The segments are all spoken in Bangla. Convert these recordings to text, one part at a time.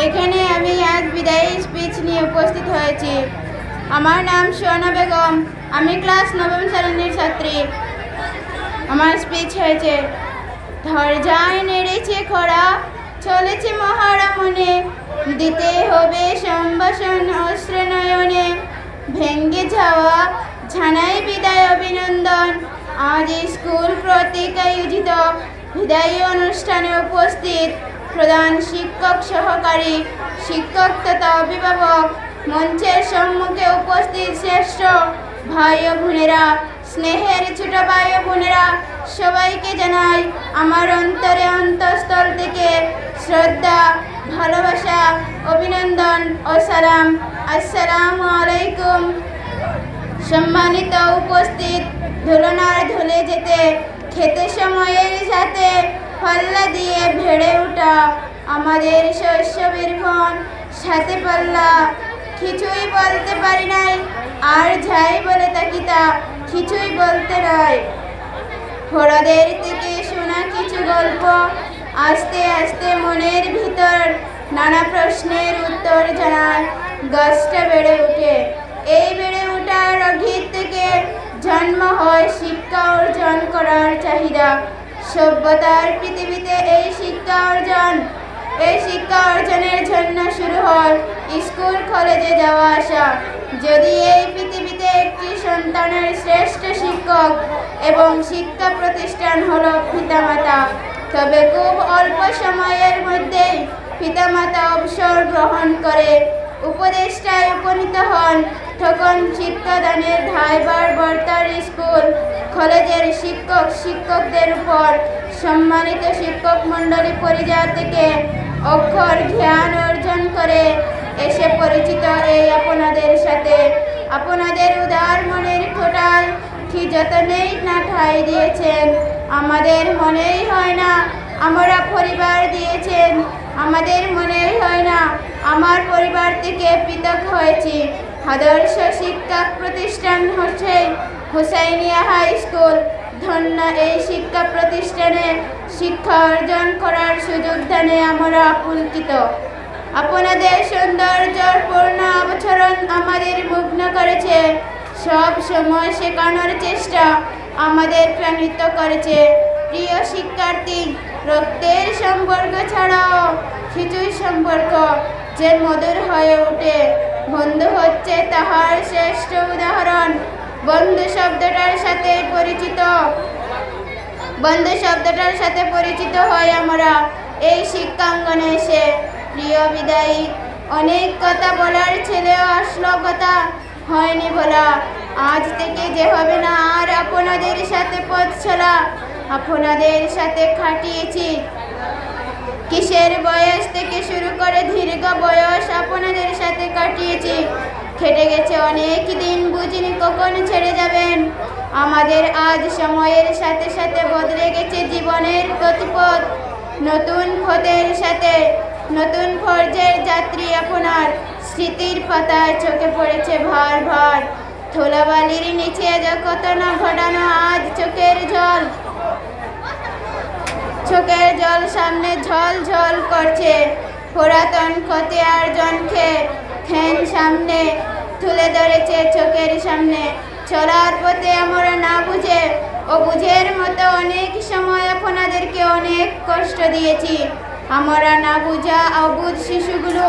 এখানে আমি আজ বিদায়ী স্পিচ নিয়ে উপস্থিত হয়েছি। আমার নাম সোনা বেগম, আমি ক্লাস 9ম শ্রেণীর ছাত্রী। আমার স্পিচ হয়েছে, ধৈর্যায় নেড়েছে খরা, চলেছে মহারা মনে, দিতে হবে সম্ভাষণ অশ্রু নয়নে, ভেঙ্গে যাওয়া জানাই বিদায় অভিনন্দন। আজ স্কুল কর্তৃক আয়োজিত বিদায়ী অনুষ্ঠানে উপস্থিত প্রধান শিক্ষক, সহকারী শিক্ষক তথা অভিভাবক, মঞ্চের সম্মুখে উপস্থিত শ্রেষ্ঠ ভাই ও বোনেরা, স্নেহের ছোট ভাই ও বোনেরা, সবাইকে জানাই আমার অন্তঃস্থল থেকে শ্রদ্ধা, ভালোবাসা, অভিনন্দন ও সালাম। আসসালামু আলাইকুম। সম্মানিত উপস্থিত, ধুলনার ধুলে যেতে খেতে সময়ের সাথে পাল্লা দিয়ে ভেড়ে ওঠা আমাদের শৈশবের ফোন, সাথে পাল্লা কিছুই বলতে পারি নাই, আর যাই বলে থাকি তা কিছুই বলতে নাই। বড়দের থেকে শোনা কিছু গল্প আস্তে আস্তে মনের ভিতর নানা প্রশ্নের উত্তর জানার গাছটা বেড়ে ওঠে। এই বেড়ে ওঠার অঘির থেকে জন্ম হয় শিক্ষা অর্জন করার চাহিদা। সভ্যতার পৃথিবীতে এই শিক্ষা অর্জনের জন্য শুরু হয় স্কুল কলেজে যাওয়া আসা। যদি এই পৃথিবীতে একটি সন্তানের শ্রেষ্ঠ শিক্ষক এবং শিক্ষা প্রতিষ্ঠান হলো পিতামাতা, তবে খুব অল্প সময়ের মধ্যেই পিতামাতা অবসর গ্রহণ করে উপদেষ্টায় উপনীত হন, তখন শিক্ষাদানের দায়ভার বর্তার স্কুল কলেজের শিক্ষকদের উপর। সম্মানিত শিক্ষক মণ্ডলী পরিবার থেকে অক্ষর জ্ঞান অর্জন করে এসে পরিচিত এই আপনাদের সাথে, আপনাদের উদার মনের খোটায় কি যতনেই না ঠাঁই দিয়েছেন, আমাদের মনেই হয় না আমরা পরিবার দিয়েছেন, আমাদের মনেই হয় না আমার পরিবার থেকে পৃথক হয়েছি। আদর্শ শিক্ষা প্রতিষ্ঠান হচ্ছে হুসাইনিয়া হাই স্কুল। ধন্য এই শিক্ষা প্রতিষ্ঠানে শিক্ষা অর্জন করার সুযোগ দানে আমরা পুলকিত। আপনাদের সৌন্দর্যপূর্ণ আচরণ আমাদের মুগ্ধ করেছে, সব সময় শেখানোর চেষ্টা আমাদের প্রাণিত করেছে। প্রিয় শিক্ষার্থী, রক্তের সম্পর্ক ছাড়াও কিছুই সম্পর্ক যে মধুর হয়ে ওঠে। বন্ধু হচ্ছে তাহার শ্রেষ্ঠ উদাহরণ। বন্ধু শব্দটার সাথে পরিচিত হয় আমরা এই শিক্ষাঙ্গনে এসে। প্রিয় বিদায়ী, অনেক কথা বলার ছেলেও আসলো, কথা হয়নি বলা। আজ থেকে যে হবে না আর আপনাদের সাথে পথ চলা, আপনাদের সাথে কাটিয়েছি কিশোর বয়স থেকে শুরু করে দীর্ঘ বয়স আপনাদের সাথে কাটিয়েছি। খেটে গেছে অনেক দিন, বুঝিনি কখন ছেড়ে যাবেন। আমাদের আজ সময়ের সাথে সাথে বদলে গেছে জীবনের গতিপথ। নতুন পথের সাথে নতুন পর্যায়ের যাত্রী আপনার স্মৃতির পাতায় চোখে পড়েছে ভার ভার। ধুলাবালির নিচে কত না ঘটানো আজ চোখের জল সামনে ঝল ঝল করছে। পুরাতন ক্ষতি আর জনকে ফ্যান সামনে তুলে ধরেছে চোখের সামনে। চলার পথে আমরা না বুঝে অবুঝের মতো অনেক সময় আপনাদেরকে অনেক কষ্ট দিয়েছি। আমরা না বুঝা অবুঝ শিশুগুলো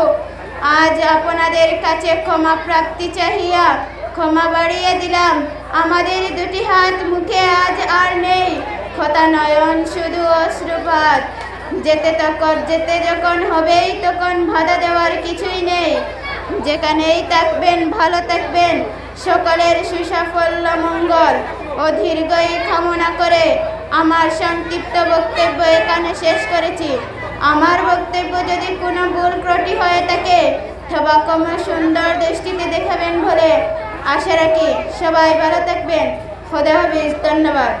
আজ আপনাদের কাছে ক্ষমা প্রাপ্তি চাহিয়া ক্ষমা বাড়িয়ে দিলাম। আমাদের দুটি হাত মুখে আজ আর নেই, কথা নয়ন শুধু অশ্রুপাত। যেতে যখন হবেই তখন বাধা দেওয়ার কিছুই নেই। যেখানেই থাকবেন ভালো থাকবেন। সকলের সুসাফল্য, মঙ্গল ও দীর্ঘায়ু কামনা করে আমার সংক্ষিপ্ত বক্তব্য এখানে শেষ করেছি। আমার বক্তব্য যদি কোনো ভুল ত্রুটি হয়ে থাকে তবে ক্ষমা সুন্দর দৃষ্টিতে দেখাবেন বলে আশা রাখি। সবাই ভালো থাকবেন। খোদা হাফেজ। ধন্যবাদ।